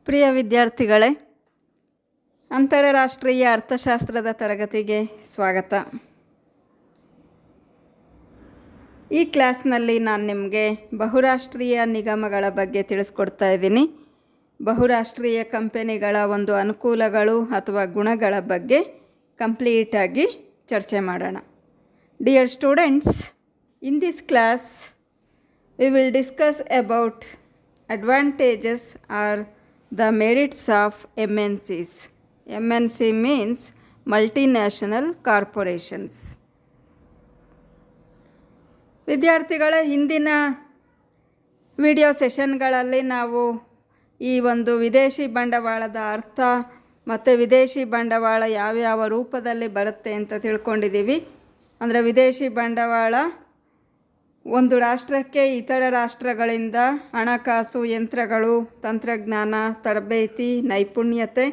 ಪ್ರಿಯ ವಿದ್ಯಾರ್ಥಿಗಳೇ, ಅಂತಾರಾಷ್ಟ್ರೀಯ ಅರ್ಥಶಾಸ್ತ್ರದ ತರಗತಿಗೆ ಸ್ವಾಗತ. ಈ ಕ್ಲಾಸ್ನಲ್ಲಿ ನಾನು ನಿಮಗೆ ಬಹುರಾಷ್ಟ್ರೀಯ ನಿಗಮಗಳ ಬಗ್ಗೆ ತಿಳಿಸ್ಕೊಡ್ತಾ ಇದ್ದೀನಿ. ಬಹುರಾಷ್ಟ್ರೀಯ ಕಂಪನಿಗಳ ಒಂದು ಅನುಕೂಲಗಳು ಅಥವಾ ಗುಣಗಳ ಬಗ್ಗೆ ಕಂಪ್ಲೀಟಾಗಿ ಚರ್ಚೆ ಮಾಡೋಣ. Dear students, in this class we will discuss about advantages or the merits of MNCs. MNC means multinational corporations. ವಿದ್ಯಾರ್ಥಿಗಳ ಹಿಂದಿನ ವಿಡಿಯೋ ಸೆಷನ್ಗಳಲ್ಲಿ ನಾವು ಈ ಒಂದು ವಿದೇಶಿ ಬಂಡವಾಳದ ಅರ್ಥ ಮತ್ತು ವಿದೇಶಿ ಬಂಡವಾಳ ಯಾವ್ಯಾವ ರೂಪದಲ್ಲಿ ಬರುತ್ತೆ ಅಂತ ತಿಳ್ಕೊಂಡಿದ್ದೀವಿ. ಅಂದರೆ ವಿದೇಶಿ ಬಂಡವಾಳ ಒಂದು ರಾಷ್ಟ್ರಕ್ಕೆ ಇತರ ರಾಷ್ಟ್ರಗಳಿಂದ ಹಣಕಾಸು, ಯಂತ್ರಗಳು, ತಂತ್ರಜ್ಞಾನ, ತರಬೇತಿ, ನೈಪುಣ್ಯತೆ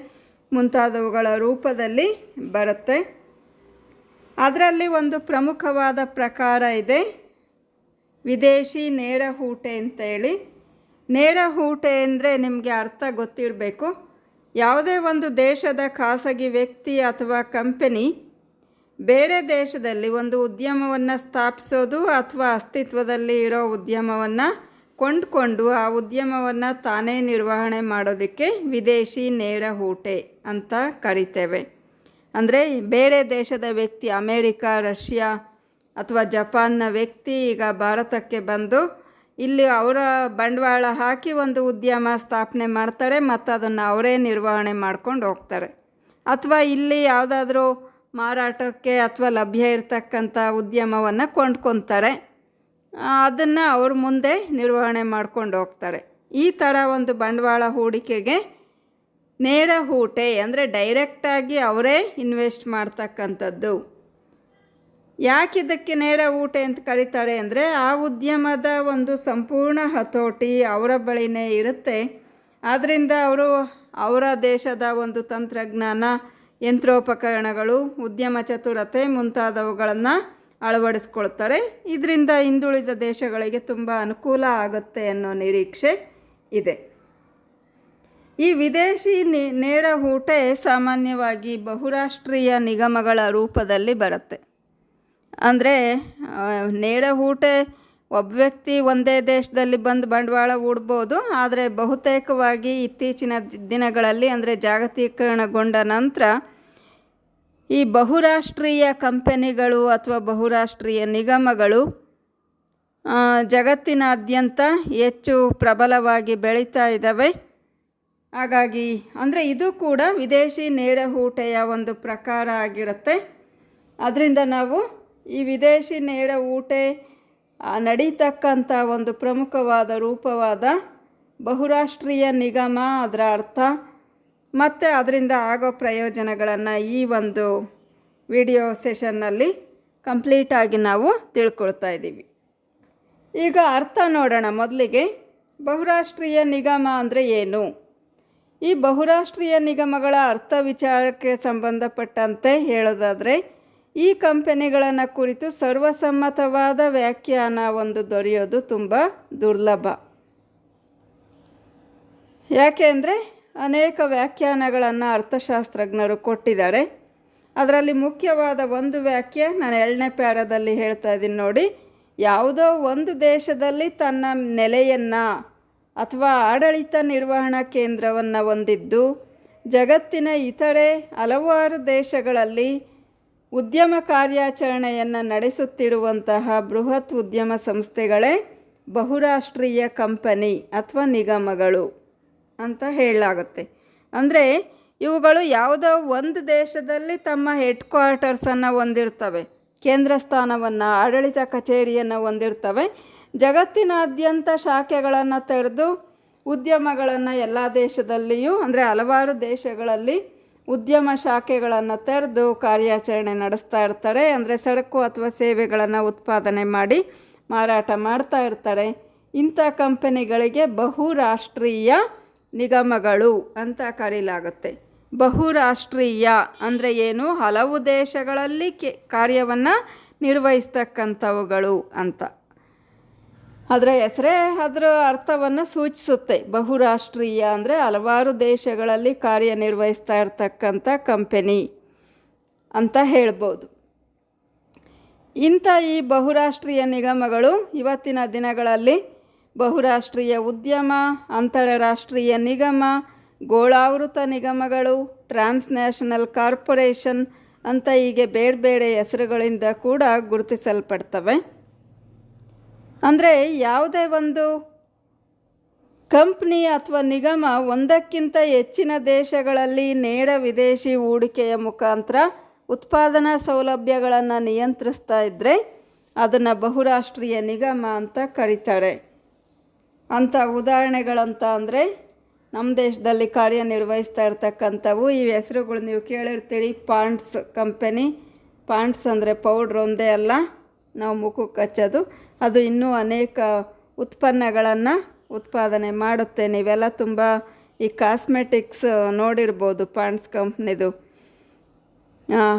ಮುಂತಾದವುಗಳ ರೂಪದಲ್ಲಿ ಬರುತ್ತೆ. ಅದರಲ್ಲಿ ಒಂದು ಪ್ರಮುಖವಾದ ಪ್ರಕಾರ ಇದೆ, ವಿದೇಶಿ ನೇರ ಹೂಟೆ ಅಂತೇಳಿ. ನೇರ ಹೂಟೆ ಅಂದರೆ ನಿಮಗೆ ಅರ್ಥ ಗೊತ್ತಿರಬೇಕು. ಯಾವುದೇ ಒಂದು ದೇಶದ ಖಾಸಗಿ ವ್ಯಕ್ತಿ ಅಥವಾ ಕಂಪನಿ ಬೇರೆ ದೇಶದಲ್ಲಿ ಒಂದು ಉದ್ಯಮವನ್ನು ಸ್ಥಾಪಿಸೋದು ಅಥವಾ ಅಸ್ತಿತ್ವದಲ್ಲಿ ಇರೋ ಉದ್ಯಮವನ್ನು ಕೊಂಡುಕೊಂಡು ಆ ಉದ್ಯಮವನ್ನು ತಾನೇ ನಿರ್ವಹಣೆ ಮಾಡೋದಕ್ಕೆ ವಿದೇಶಿ ನೇರ ಹೂಟೆ ಅಂತ ಕರಿತೇವೆ. ಅಂದರೆ ಬೇರೆ ದೇಶದ ವ್ಯಕ್ತಿ, ಅಮೇರಿಕಾ, ರಷ್ಯಾ ಅಥವಾ ಜಪಾನ್ನ ವ್ಯಕ್ತಿ ಈಗ ಭಾರತಕ್ಕೆ ಬಂದು ಇಲ್ಲಿ ಅವರ ಬಂಡವಾಳ ಹಾಕಿ ಒಂದು ಉದ್ಯಮ ಸ್ಥಾಪನೆ ಮಾಡ್ತಾರೆ ಮತ್ತು ಅದನ್ನು ಅವರೇ ನಿರ್ವಹಣೆ ಮಾಡ್ಕೊಂಡು ಹೋಗ್ತಾರೆ. ಅಥವಾ ಇಲ್ಲಿ ಯಾವುದಾದ್ರೂ ಮಾರಾಟಕ್ಕೆ ಅಥವಾ ಲಭ್ಯ ಇರತಕ್ಕಂಥ ಉದ್ಯಮವನ್ನು ಕೊಂಡ್ಕೊತಾರೆ, ಅದನ್ನು ಅವ್ರ ಮುಂದೆ ನಿರ್ವಹಣೆ ಮಾಡ್ಕೊಂಡು ಹೋಗ್ತಾರೆ. ಈ ಥರ ಒಂದು ಬಂಡವಾಳ ಹೂಡಿಕೆಗೆ ನೇರ ಹೂಟೆ ಅಂದರೆ ಡೈರೆಕ್ಟಾಗಿ ಅವರೇ ಇನ್ವೆಸ್ಟ್ ಮಾಡ್ತಕ್ಕಂಥದ್ದು. ಯಾಕಿದಕ್ಕೆ ನೇರ ಹೂಟೆ ಅಂತ ಕರೀತಾರೆ ಅಂದರೆ ಆ ಉದ್ಯಮದ ಒಂದು ಸಂಪೂರ್ಣ ಹತೋಟಿ ಅವರ ಬಳಿನೇ ಇರುತ್ತೆ. ಆದ್ದರಿಂದ ಅವರು ಅವರ ದೇಶದ ಒಂದು ತಂತ್ರಜ್ಞಾನ, ಯಂತ್ರೋಪಕರಣಗಳು, ಉದ್ಯಮ ಚತುರತೆ ಮುಂತಾದವುಗಳನ್ನು ಅಳವಡಿಸ್ಕೊಳ್ತಾರೆ. ಇದರಿಂದ ಹಿಂದುಳಿದ ದೇಶಗಳಿಗೆ ತುಂಬ ಅನುಕೂಲ ಆಗುತ್ತೆ ಅನ್ನೋ ನಿರೀಕ್ಷೆ ಇದೆ. ಈ ವಿದೇಶಿ ನೇರ ಹೂಟೆ ಸಾಮಾನ್ಯವಾಗಿ ಬಹುರಾಷ್ಟ್ರೀಯ ನಿಗಮಗಳ ರೂಪದಲ್ಲಿ ಬರುತ್ತೆ. ಅಂದರೆ ನೇರ ಹೂಟೆ ಒಬ್ಬ ವ್ಯಕ್ತಿ ಒಂದೇ ದೇಶದಲ್ಲಿ ಬಂದು ಬಂಡವಾಳ ಹೂಡ್ಬೋದು. ಆದರೆ ಬಹುತೇಕವಾಗಿ ಇತ್ತೀಚಿನ ದಿನಗಳಲ್ಲಿ ಅಂದರೆ ಜಾಗತೀಕರಣಗೊಂಡ ನಂತರ ಈ ಬಹುರಾಷ್ಟ್ರೀಯ ಕಂಪನಿಗಳು ಅಥವಾ ಬಹುರಾಷ್ಟ್ರೀಯ ನಿಗಮಗಳು ಜಗತ್ತಿನಾದ್ಯಂತ ಹೆಚ್ಚು ಪ್ರಬಲವಾಗಿ ಬೆಳೀತಾ ಇದ್ದಾವೆ. ಹಾಗಾಗಿ ಅಂದರೆ ಇದು ಕೂಡ ವಿದೇಶಿ ನೇರ ಹೂಟೆಯ ಒಂದು ಪ್ರಕಾರ ಆಗಿರುತ್ತೆ. ಅದರಿಂದ ನಾವು ಈ ವಿದೇಶಿ ನೇರ ಹೂಟೆ ನಡೀತಕ್ಕಂಥ ಒಂದು ಪ್ರಮುಖವಾದ ರೂಪವಾದ ಬಹುರಾಷ್ಟ್ರೀಯ ನಿಗಮ, ಅದರ ಅರ್ಥ ಮತ್ತು ಅದರಿಂದ ಆಗೋ ಪ್ರಯೋಜನಗಳನ್ನು ಈ ಒಂದು ವಿಡಿಯೋ ಸೆಷನ್ನಲ್ಲಿ ಕಂಪ್ಲೀಟಾಗಿ ನಾವು ತಿಳ್ಕೊಳ್ತಾ ಇದ್ದೀವಿ. ಈಗ ಅರ್ಥ ನೋಡೋಣ. ಮೊದಲಿಗೆ ಬಹುರಾಷ್ಟ್ರೀಯ ನಿಗಮ ಅಂದರೆ ಏನು? ಈ ಬಹುರಾಷ್ಟ್ರೀಯ ನಿಗಮಗಳ ಅರ್ಥ ವಿಚಾರಕ್ಕೆ ಸಂಬಂಧಪಟ್ಟಂತೆ ಹೇಳೋದಾದರೆ ಈ ಕಂಪನಿಗಳನ್ನು ಕುರಿತು ಸರ್ವಸಮ್ಮತವಾದ ವ್ಯಾಖ್ಯಾನ ಒಂದು ದೊರೆಯೋದು ತುಂಬ ದುರ್ಲಭ. ಯಾಕೆ ಅಂದರೆ ಅನೇಕ ವ್ಯಾಖ್ಯಾನಗಳನ್ನು ಅರ್ಥಶಾಸ್ತ್ರಜ್ಞರು ಕೊಟ್ಟಿದ್ದಾರೆ. ಅದರಲ್ಲಿ ಮುಖ್ಯವಾದ ಒಂದು ವ್ಯಾಖ್ಯೆ ನಾನು 2ನೇ ಪ್ಯಾರಾದಲ್ಲಿ ಹೇಳ್ತಾ ಇದ್ದೀನಿ ನೋಡಿ. ಯಾವುದೋ ಒಂದು ದೇಶದಲ್ಲಿ ತನ್ನ ನೆಲೆಯನ್ನು ಅಥವಾ ಆಡಳಿತ ನಿರ್ವಹಣಾ ಕೇಂದ್ರವನ್ನು ಹೊಂದಿದ್ದು ಜಗತ್ತಿನ ಇತರೆ ಹಲವಾರು ದೇಶಗಳಲ್ಲಿ ಉದ್ಯಮ ಕಾರ್ಯಾಚರಣೆಯನ್ನು ನಡೆಸುತ್ತಿರುವಂತಹ ಬೃಹತ್ ಉದ್ಯಮ ಸಂಸ್ಥೆಗಳೇ ಬಹುರಾಷ್ಟ್ರೀಯ ಕಂಪನಿ ಅಥವಾ ನಿಗಮಗಳು ಅಂತ ಹೇಳಲಾಗುತ್ತೆ. ಅಂದರೆ ಇವುಗಳು ಯಾವುದೋ ಒಂದು ದೇಶದಲ್ಲಿ ತಮ್ಮ ಹೆಡ್ ಕ್ವಾರ್ಟರ್ಸನ್ನು ಹೊಂದಿರ್ತವೆ, ಕೇಂದ್ರ ಸ್ಥಾನವನ್ನು, ಆಡಳಿತ ಕಚೇರಿಯನ್ನು ಹೊಂದಿರ್ತವೆ. ಜಗತ್ತಿನಾದ್ಯಂತ ಶಾಖೆಗಳನ್ನು ತೆರೆದು ಉದ್ಯಮಗಳನ್ನು ಎಲ್ಲ ದೇಶದಲ್ಲಿಯೂ ಅಂದರೆ ಹಲವಾರು ದೇಶಗಳಲ್ಲಿ ಉದ್ಯಮ ಶಾಖೆಗಳನ್ನು ತೆರೆದು ಕಾರ್ಯಾಚರಣೆ ನಡೆಸ್ತಾ ಇರ್ತಾರೆ. ಅಂದರೆ ಸರಕು ಅಥವಾ ಸೇವೆಗಳನ್ನು ಉತ್ಪಾದನೆ ಮಾಡಿ ಮಾರಾಟ ಮಾಡ್ತಾ ಇರ್ತಾರೆ. ಇಂಥ ಕಂಪನಿಗಳಿಗೆ ಬಹುರಾಷ್ಟ್ರೀಯ ನಿಗಮಗಳು ಅಂತ ಕರೆಯಲಾಗುತ್ತೆ. ಬಹುರಾಷ್ಟ್ರೀಯ ಅಂದರೆ ಏನು? ಹಲವು ದೇಶಗಳಲ್ಲಿ ಕಾರ್ಯವನ್ನು ನಿರ್ವಹಿಸ್ತಕ್ಕಂಥವುಗಳು ಅಂತ. ಅದರ ಹೆಸರೇ ಅದರ ಅರ್ಥವನ್ನು ಸೂಚಿಸುತ್ತೆ. ಬಹುರಾಷ್ಟ್ರೀಯ ಅಂದರೆ ಹಲವಾರು ದೇಶಗಳಲ್ಲಿ ಕಾರ್ಯನಿರ್ವಹಿಸ್ತಾ ಇರ್ತಕ್ಕಂಥ ಕಂಪೆನಿ ಅಂತ ಹೇಳ್ಬೋದು. ಇಂಥ ಈ ಬಹುರಾಷ್ಟ್ರೀಯ ನಿಗಮಗಳು ಇವತ್ತಿನ ದಿನಗಳಲ್ಲಿ ಬಹುರಾಷ್ಟ್ರೀಯ ಉದ್ಯಮ, ಅಂತಾರಾಷ್ಟ್ರೀಯ ನಿಗಮ, ಗೋಳಾವೃತ ನಿಗಮಗಳು, ಟ್ರಾನ್ಸ್ನ್ಯಾಷನಲ್ ಕಾರ್ಪೊರೇಷನ್ ಅಂತ ಹೀಗೆ ಬೇರೆ ಬೇರೆ ಹೆಸರುಗಳಿಂದ ಕೂಡ ಗುರುತಿಸಲ್ಪಡ್ತವೆ. ಅಂದರೆ ಯಾವುದೇ ಒಂದು ಕಂಪ್ನಿ ಅಥವಾ ನಿಗಮ ಒಂದಕ್ಕಿಂತ ಹೆಚ್ಚಿನ ದೇಶಗಳಲ್ಲಿ ನೇರ ವಿದೇಶಿ ಹೂಡಿಕೆಯ ಮುಖಾಂತರ ಉತ್ಪಾದನಾ ಸೌಲಭ್ಯಗಳನ್ನು ನಿಯಂತ್ರಿಸ್ತಾ ಇದ್ದರೆ ಅದನ್ನು ಬಹುರಾಷ್ಟ್ರೀಯ ನಿಗಮ ಅಂತ ಕರೀತಾರೆ. ಅಂಥ ಉದಾಹರಣೆಗಳಂತ ಅಂದರೆ ನಮ್ಮ ದೇಶದಲ್ಲಿ ಕಾರ್ಯನಿರ್ವಹಿಸ್ತಾ ಇರ್ತಕ್ಕಂಥವು ಈ ಹೆಸರುಗಳು ನೀವು ಕೇಳಿರ್ತೀರಿ. Pond's company. ಪಾಂಡ್ಸ್ ಅಂದರೆ ಪೌಡ್ರ್ ಒಂದೇ ಅಲ್ಲ, ನಾವು ಮುಖಕ್ಕೆ ಹಚ್ಚೋದು. ಅದು ಇನ್ನೂ ಅನೇಕ ಉತ್ಪನ್ನಗಳನ್ನು ಉತ್ಪಾದನೆ ಮಾಡುತ್ತೆ. ನೀವೆಲ್ಲ ತುಂಬ ಈ ಕಾಸ್ಮೆಟಿಕ್ಸ್ ನೋಡಿರ್ಬೋದು ಪಾಂಡ್ಸ್ ಕಂಪ್ನಿದು.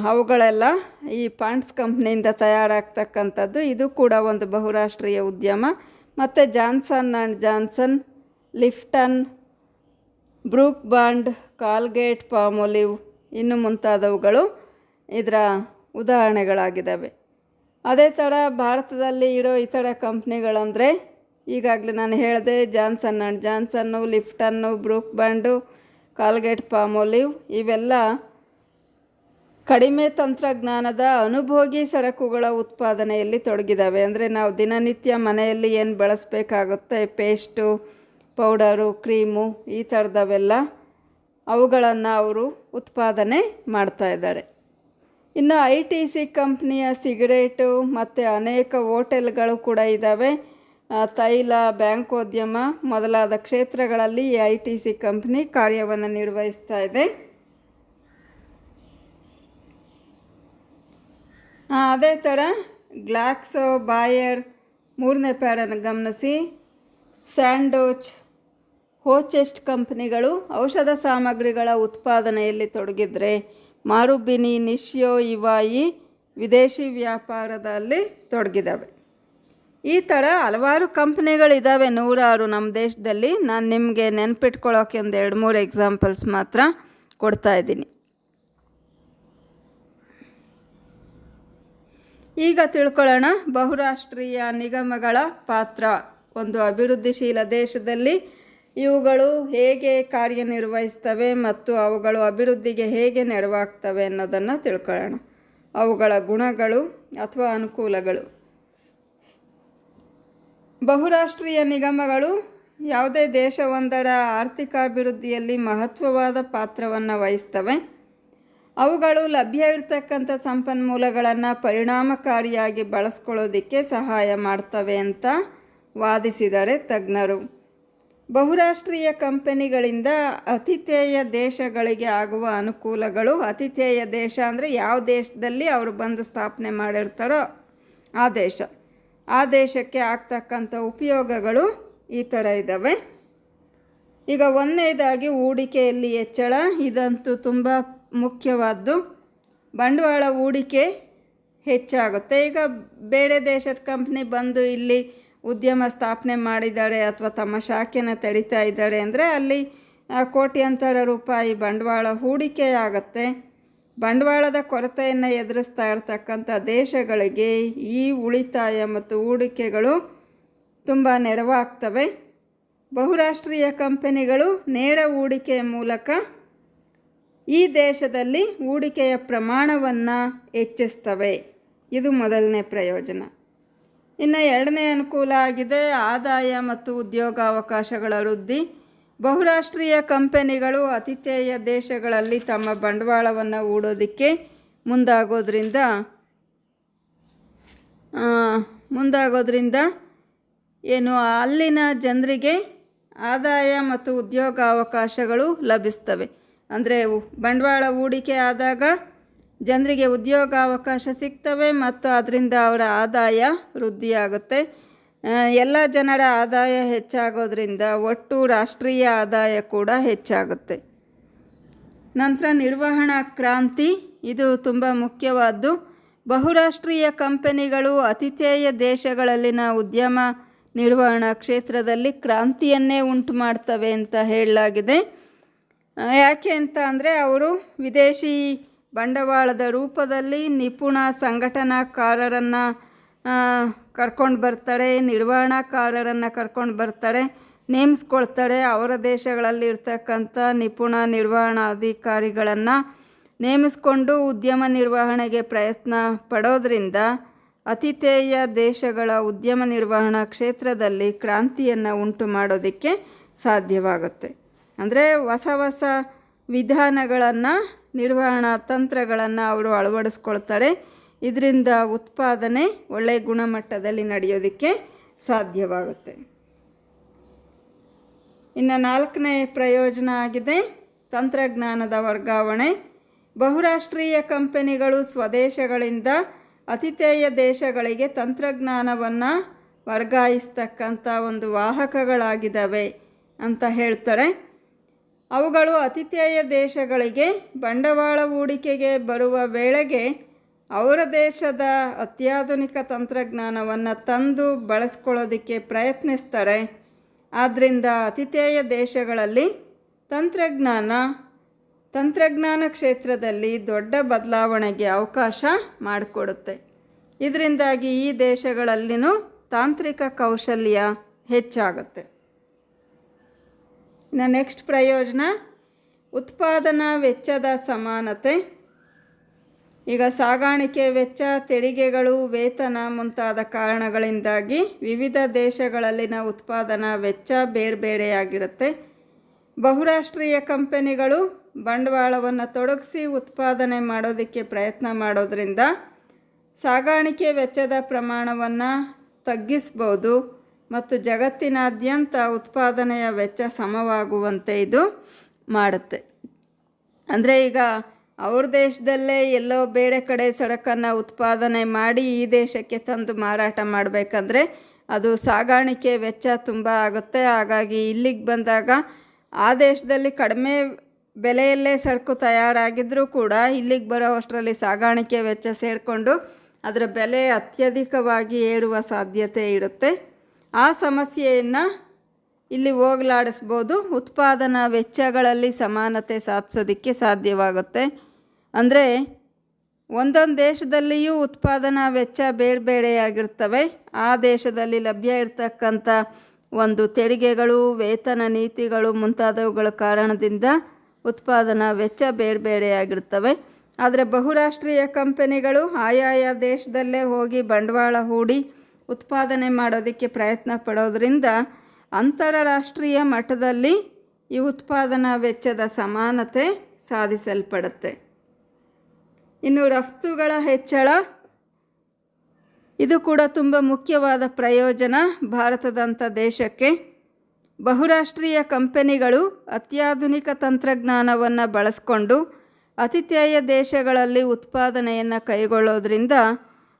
ಅವುಗಳೆಲ್ಲ ಈ ಪಾಂಡ್ಸ್ ಕಂಪ್ನಿಯಿಂದ ತಯಾರಾಗ್ತಕ್ಕಂಥದ್ದು. ಇದು ಕೂಡ ಒಂದು ಬಹುರಾಷ್ಟ್ರೀಯ ಉದ್ಯಮ. ಮತ್ತು Johnson and Johnson, Lipton, Brooke Bond, Colgate, Palmolive ಇನ್ನು ಮುಂತಾದವುಗಳು ಇದರ ಉದಾಹರಣೆಗಳಾಗಿದ್ದಾವೆ. ಅದೇ ಥರ ಭಾರತದಲ್ಲಿ ಇರೋ ಇತರ ಕಂಪ್ನಿಗಳಂದರೆ ಈಗಾಗಲೇ ನಾನು ಹೇಳಿದೆ, Johnson and Johnson, Lipton, Brooke Bond, Colgate, Palmolive ಇವೆಲ್ಲ ಕಡಿಮೆ ತಂತ್ರಜ್ಞಾನದ ಅನುಭೋಗಿ ಸರಕುಗಳ ಉತ್ಪಾದನೆಯಲ್ಲಿ ತೊಡಗಿದ್ದಾವೆ. ಅಂದರೆ ನಾವು ದಿನನಿತ್ಯ ಮನೆಯಲ್ಲಿ ಏನು ಬಳಸಬೇಕಾಗುತ್ತೆ, ಪೇಸ್ಟು, ಪೌಡರು, ಕ್ರೀಮು ಈ ಥರದವೆಲ್ಲ ಅವುಗಳನ್ನು ಅವರು ಉತ್ಪಾದನೆ ಮಾಡ್ತಾಯಿದ್ದಾರೆ. ಇನ್ನು ITC ಕಂಪ್ನಿಯ ಸಿಗರೇಟು ಮತ್ತು ಅನೇಕ ಹೋಟೆಲ್ಗಳು ಕೂಡ ಇದ್ದಾವೆ. ತೈಲ, ಬ್ಯಾಂಕೋದ್ಯಮ ಮೊದಲಾದ ಕ್ಷೇತ್ರಗಳಲ್ಲಿ ಈ ITC ಕಂಪ್ನಿ ಕಾರ್ಯವನ್ನು ನಿರ್ವಹಿಸ್ತಾ ಇದೆ. ಅದೇ ಥರ ಗ್ಲಾಕ್ಸೋ, ಬಾಯರ್, ಮೂರನೇ ಪ್ಯಾರನ್ನು ಗಮನಿಸಿ, ಸ್ಯಾಂಡೋಚ್, ಹೋಚೆಸ್ಟ್ ಕಂಪ್ನಿಗಳು ಔಷಧ ಸಾಮಗ್ರಿಗಳ ಉತ್ಪಾದನೆಯಲ್ಲಿ ತೊಡಗಿದ್ರೆ, ಮಾರುಬಿನಿ, ನಿಶ್ಯೋ, ಇವಾಯಿ ವಿದೇಶಿ ವ್ಯಾಪಾರದಲ್ಲಿ ತೊಡಗಿದ್ದಾವೆ. ಈ ಥರ ಹಲವಾರು ಕಂಪ್ನಿಗಳಿದ್ದಾವೆ, ನೂರಾರು ನಮ್ಮ ದೇಶದಲ್ಲಿ. ನಾನು ನಿಮಗೆ ನೆನ್ಪಿಟ್ಕೊಳ್ಳೋಕೆ ಒಂದು 2-3 ಎಕ್ಸಾಂಪಲ್ಸ್ ಮಾತ್ರ ಕೊಡ್ತಾ ಇದ್ದೀನಿ. ಈಗ ತಿಳ್ಕೊಳ್ಳೋಣ ಬಹುರಾಷ್ಟ್ರೀಯ ನಿಗಮಗಳ ಪಾತ್ರ. ಒಂದು ಅಭಿವೃದ್ಧಿಶೀಲ ದೇಶದಲ್ಲಿ ಇವುಗಳು ಹೇಗೆ ಕಾರ್ಯನಿರ್ವಹಿಸ್ತವೆ ಮತ್ತು ಅವುಗಳು ಅಭಿವೃದ್ಧಿಗೆ ಹೇಗೆ ನೆರವಾಗ್ತವೆ ಅನ್ನೋದನ್ನು ತಿಳ್ಕೊಳ್ಳೋಣ. ಅವುಗಳ ಗುಣಗಳು ಅಥವಾ ಅನುಕೂಲಗಳು. ಬಹುರಾಷ್ಟ್ರೀಯ ನಿಗಮಗಳು ಯಾವುದೇ ದೇಶವೊಂದರ ಆರ್ಥಿಕಾಭಿವೃದ್ಧಿಯಲ್ಲಿ ಮಹತ್ವವಾದ ಪಾತ್ರವನ್ನು ವಹಿಸ್ತವೆ. ಅವುಗಳು ಲಭ್ಯವಿರ್ತಕ್ಕಂಥ ಸಂಪನ್ಮೂಲಗಳನ್ನು ಪರಿಣಾಮಕಾರಿಯಾಗಿ ಬಳಸ್ಕೊಳ್ಳೋದಕ್ಕೆ ಸಹಾಯ ಮಾಡ್ತವೆ ಅಂತ ವಾದಿಸಿದ್ದಾರೆ ತಜ್ಞರು. ಬಹುರಾಷ್ಟ್ರೀಯ ಕಂಪನಿಗಳಿಂದ ಅತಿಥೇಯ ದೇಶಗಳಿಗೆ ಆಗುವ ಅನುಕೂಲಗಳು. ಅತಿಥೇಯ ದೇಶ ಅಂದರೆ ಯಾವ ದೇಶದಲ್ಲಿ ಅವರು ಬಂದು ಸ್ಥಾಪನೆ ಮಾಡಿರ್ತಾರೋ ಆ ದೇಶಕ್ಕೆ ಆಗ್ತಕ್ಕಂಥ ಉಪಯೋಗಗಳು ಈ ಥರ ಇದ್ದಾವೆ. ಈಗ ಒಂದನೇದಾಗಿ ಹೂಡಿಕೆಯಲ್ಲಿ ಹೆಚ್ಚಳ. ಇದಂತೂ ತುಂಬ ಮುಖ್ಯವಾದ್ದು. ಬಂಡವಾಳ ಹೂಡಿಕೆ ಹೆಚ್ಚಾಗುತ್ತೆ. ಈಗ ಬೇರೆ ದೇಶದ ಕಂಪ್ನಿ ಬಂದು ಇಲ್ಲಿ ಉದ್ಯಮ ಸ್ಥಾಪನೆ ಮಾಡಿದ್ದಾರೆ ಅಥವಾ ತಮ್ಮ ಶಾಖೆನ ತೆರಿತಾ ಇದ್ದಾರೆ ಅಂದರೆ ಅಲ್ಲಿ ಕೋಟ್ಯಾಂತರ ರೂಪಾಯಿ ಬಂಡವಾಳ ಹೂಡಿಕೆ ಆಗುತ್ತೆ. ಬಂಡವಾಳದ ಕೊರತೆಯನ್ನು ಎದುರಿಸ್ತಾ ಇರತಕ್ಕಂಥ ದೇಶಗಳಿಗೆ ಈ ಉಳಿತಾಯ ಮತ್ತು ಹೂಡಿಕೆಗಳು ತುಂಬ ನೆರವಾಗ್ತವೆ. ಬಹುರಾಷ್ಟ್ರೀಯ ಕಂಪನಿಗಳು ನೇರ ಹೂಡಿಕೆಯ ಮೂಲಕ ಈ ದೇಶದಲ್ಲಿ ಹೂಡಿಕೆಯ ಪ್ರಮಾಣವನ್ನು ಹೆಚ್ಚಿಸ್ತವೆ. ಇದು ಮೊದಲನೇ ಪ್ರಯೋಜನ. ಇನ್ನು ಎರಡನೇ ಅನುಕೂಲ ಆಗಿದೆ ಆದಾಯ ಮತ್ತು ಉದ್ಯೋಗಾವಕಾಶಗಳ ವೃದ್ಧಿ. ಬಹುರಾಷ್ಟ್ರೀಯ ಕಂಪನಿಗಳು ಆತಿಥೇಯ ದೇಶಗಳಲ್ಲಿ ತಮ್ಮ ಬಂಡವಾಳವನ್ನು ಹೂಡೋದಕ್ಕೆ ಮುಂದಾಗೋದ್ರಿಂದ ಏನು ಅಲ್ಲಿನ ಜನರಿಗೆ ಆದಾಯ ಮತ್ತು ಉದ್ಯೋಗಾವಕಾಶಗಳು ಲಭಿಸ್ತವೆ. ಅಂದರೆ ಬಂಡವಾಳ ಹೂಡಿಕೆ ಆದಾಗ ಜನರಿಗೆ ಉದ್ಯೋಗಾವಕಾಶ ಸಿಗ್ತವೆ ಮತ್ತು ಅದರಿಂದ ಅವರ ಆದಾಯ ವೃದ್ಧಿಯಾಗುತ್ತೆ. ಎಲ್ಲ ಜನರ ಆದಾಯ ಹೆಚ್ಚಾಗೋದ್ರಿಂದ ಒಟ್ಟು ರಾಷ್ಟ್ರೀಯ ಆದಾಯ ಕೂಡ ಹೆಚ್ಚಾಗುತ್ತೆ. ನಂತರ ನಿರ್ವಹಣಾ ಕ್ರಾಂತಿ. ಇದು ತುಂಬ ಮುಖ್ಯವಾದ್ದು. ಬಹುರಾಷ್ಟ್ರೀಯ ಕಂಪನಿಗಳು ಆತಿಥೇಯ ದೇಶಗಳಲ್ಲಿನ ಉದ್ಯಮ ನಿರ್ವಹಣಾ ಕ್ಷೇತ್ರದಲ್ಲಿ ಕ್ರಾಂತಿಯನ್ನೇ ಉಂಟು ಮಾಡ್ತವೆ ಅಂತ ಹೇಳಲಾಗಿದೆ. ಯಾಕೆ ಅಂತ ಅಂದರೆ ಅವರು ವಿದೇಶಿ ಬಂಡವಾಳದ ರೂಪದಲ್ಲಿ ನಿಪುಣ ಸಂಘಟನಾಕಾರರನ್ನು ಕರ್ಕೊಂಡು ಬರ್ತಾರೆ, ನಿರ್ವಹಣಾಕಾರರನ್ನು ಕರ್ಕೊಂಡು ಬರ್ತಾರೆ, ನೇಮಿಸ್ಕೊಳ್ತಾರೆ. ಅವರ ದೇಶಗಳಲ್ಲಿ ಇರ್ತಕ್ಕಂಥ ನಿಪುಣ ನಿರ್ವಹಣಾಧಿಕಾರಿಗಳನ್ನು ನೇಮಿಸ್ಕೊಂಡು ಉದ್ಯಮ ನಿರ್ವಹಣೆಗೆ ಪ್ರಯತ್ನ ಪಡೋದ್ರಿಂದ ಅತಿಥೇಯ ದೇಶಗಳ ಉದ್ಯಮ ನಿರ್ವಹಣಾ ಕ್ಷೇತ್ರದಲ್ಲಿ ಕ್ರಾಂತಿಯನ್ನು ಉಂಟು ಮಾಡೋದಕ್ಕೆ ಸಾಧ್ಯವಾಗುತ್ತೆ. ಅಂದರೆ ಹೊಸ ಹೊಸ ವಿಧಾನಗಳನ್ನು, ನಿರ್ವಹಣಾ ತಂತ್ರಗಳನ್ನು ಅವರು ಅಳವಡಿಸ್ಕೊಳ್ತಾರೆ. ಇದರಿಂದ ಉತ್ಪಾದನೆ ಒಳ್ಳೆಯ ಗುಣಮಟ್ಟದಲ್ಲಿ ನಡೆಯೋದಕ್ಕೆ ಸಾಧ್ಯವಾಗುತ್ತೆ. ಇನ್ನು 4ನೇ ಪ್ರಯೋಜನ ಆಗಿದೆ ತಂತ್ರಜ್ಞಾನದ ವರ್ಗಾವಣೆ. ಬಹುರಾಷ್ಟ್ರೀಯ ಕಂಪನಿಗಳು ಸ್ವದೇಶಗಳಿಂದ ಅತಿಥೇಯ ದೇಶಗಳಿಗೆ ತಂತ್ರಜ್ಞಾನವನ್ನು ವರ್ಗಾಯಿಸ್ತಕ್ಕಂಥ ಒಂದು ವಾಹಕಗಳಾಗಿದ್ದಾವೆ ಅಂತ ಹೇಳ್ತಾರೆ. ಅವುಗಳು ಅತಿಥೇಯ ದೇಶಗಳಿಗೆ ಬಂಡವಾಳ ಹೂಡಿಕೆಗೆ ಬರುವ ವೇಳೆಗೆ ಅವರ ದೇಶದ ಅತ್ಯಾಧುನಿಕ ತಂತ್ರಜ್ಞಾನವನ್ನು ತಂದು ಬಳಸ್ಕೊಳ್ಳೋದಕ್ಕೆ ಪ್ರಯತ್ನಿಸ್ತಾರೆ. ಆದ್ದರಿಂದ ಅತಿಥೇಯ ದೇಶಗಳಲ್ಲಿ ತಂತ್ರಜ್ಞಾನ ಕ್ಷೇತ್ರದಲ್ಲಿ ದೊಡ್ಡ ಬದಲಾವಣೆಗೆ ಅವಕಾಶ ಮಾಡಿಕೊಡುತ್ತೆ. ಇದರಿಂದಾಗಿ ಈ ದೇಶಗಳಲ್ಲಿನೂ ತಾಂತ್ರಿಕ ಕೌಶಲ್ಯ ಹೆಚ್ಚಾಗುತ್ತೆ. ಇನ್ನು ನೆಕ್ಸ್ಟ್ ಪ್ರಯೋಜನ ಉತ್ಪಾದನಾ ವೆಚ್ಚದ ಸಮಾನತೆ. ಈಗ ಸಾಗಾಣಿಕೆ ವೆಚ್ಚ, ತೆರಿಗೆಗಳು, ವೇತನ ಮುಂತಾದ ಕಾರಣಗಳಿಂದಾಗಿ ವಿವಿಧ ದೇಶಗಳಲ್ಲಿನ ಉತ್ಪಾದನಾ ವೆಚ್ಚ ಬೇರೆ ಬೇರೆಯಾಗಿರುತ್ತೆ. ಬಹುರಾಷ್ಟ್ರೀಯ ಕಂಪನಿಗಳು ಬಂಡವಾಳವನ್ನು ತೊಡಗಿಸಿ ಉತ್ಪಾದನೆ ಮಾಡೋದಕ್ಕೆ ಪ್ರಯತ್ನ ಮಾಡೋದ್ರಿಂದ ಸಾಗಾಣಿಕೆ ವೆಚ್ಚದ ಪ್ರಮಾಣವನ್ನು ತಗ್ಗಿಸ್ಬೋದು ಮತ್ತು ಜಗತ್ತಿನಾದ್ಯಂತ ಉತ್ಪಾದನೆಯ ವೆಚ್ಚ ಸಮವಾಗುವಂತೆ ಇದು ಮಾಡುತ್ತೆ. ಅಂದರೆ ಈಗ ಅವ್ರ ದೇಶದಲ್ಲೇ ಎಲ್ಲೋ ಬೇರೆ ಕಡೆ ಸರಕನ್ನು ಉತ್ಪಾದನೆ ಮಾಡಿ ಈ ದೇಶಕ್ಕೆ ತಂದು ಮಾರಾಟ ಮಾಡಬೇಕಂದ್ರೆ ಅದು ಸಾಗಾಣಿಕೆ ವೆಚ್ಚ ತುಂಬ ಆಗುತ್ತೆ. ಹಾಗಾಗಿ ಇಲ್ಲಿಗೆ ಬಂದಾಗ ಆ ದೇಶದಲ್ಲಿ ಕಡಿಮೆ ಬೆಲೆಯಲ್ಲೇ ಸರಕು ತಯಾರಾಗಿದ್ದರೂ ಕೂಡ ಇಲ್ಲಿಗೆ ಬರೋ ಅಷ್ಟರಲ್ಲಿ ಸಾಗಾಣಿಕೆ ವೆಚ್ಚ ಸೇರಿಕೊಂಡು ಅದರ ಬೆಲೆ ಅತ್ಯಧಿಕವಾಗಿ ಏರುವ ಸಾಧ್ಯತೆ ಇರುತ್ತೆ. ಆ ಸಮಸ್ಯೆಯನ್ನು ಇಲ್ಲಿ ಹೋಗಲಾಡಿಸ್ಬೋದು. ಉತ್ಪಾದನಾ ವೆಚ್ಚಗಳಲ್ಲಿ ಸಮಾನತೆ ಸಾಧಿಸೋದಕ್ಕೆ ಸಾಧ್ಯವಾಗುತ್ತೆ. ಅಂದರೆ ಒಂದೊಂದು ದೇಶದಲ್ಲಿಯೂ ಉತ್ಪಾದನಾ ವೆಚ್ಚ ಬೇರೆ ಬೇರೆಯಾಗಿರ್ತವೆ. ಆ ದೇಶದಲ್ಲಿ ಲಭ್ಯ ಇರತಕ್ಕಂಥ ಒಂದು ತೆರಿಗೆಗಳು, ವೇತನ ನೀತಿಗಳು ಮುಂತಾದವುಗಳ ಕಾರಣದಿಂದ ಉತ್ಪಾದನಾ ವೆಚ್ಚ ಬೇರೆ ಬೇರೆಯಾಗಿರ್ತವೆ. ಆದರೆ ಬಹುರಾಷ್ಟ್ರೀಯ ಕಂಪನಿಗಳು ಆಯಾಯ ದೇಶದಲ್ಲೇ ಹೋಗಿ ಬಂಡವಾಳ ಹೂಡಿ ಉತ್ಪಾದನೆ ಮಾಡೋದಕ್ಕೆ ಪ್ರಯತ್ನ ಪಡೋದ್ರಿಂದ ಅಂತಾರಾಷ್ಟ್ರೀಯ ಮಟ್ಟದಲ್ಲಿ ಈ ಉತ್ಪಾದನಾ ವೆಚ್ಚದ ಸಮಾನತೆ ಸಾಧಿಸಲ್ಪಡುತ್ತೆ. ಇನ್ನು ರಫ್ತುಗಳ ಹೆಚ್ಚಳ, ಇದು ಕೂಡ ತುಂಬ ಮುಖ್ಯವಾದ ಪ್ರಯೋಜನ ಭಾರತದಂಥ ದೇಶಕ್ಕೆ. ಬಹುರಾಷ್ಟ್ರೀಯ ಕಂಪನಿಗಳು ಅತ್ಯಾಧುನಿಕ ತಂತ್ರಜ್ಞಾನವನ್ನು ಬಳಸಿಕೊಂಡು ಅತಿಥೇಯ ದೇಶಗಳಲ್ಲಿ ಉತ್ಪಾದನೆಯನ್ನು ಕೈಗೊಳ್ಳೋದ್ರಿಂದ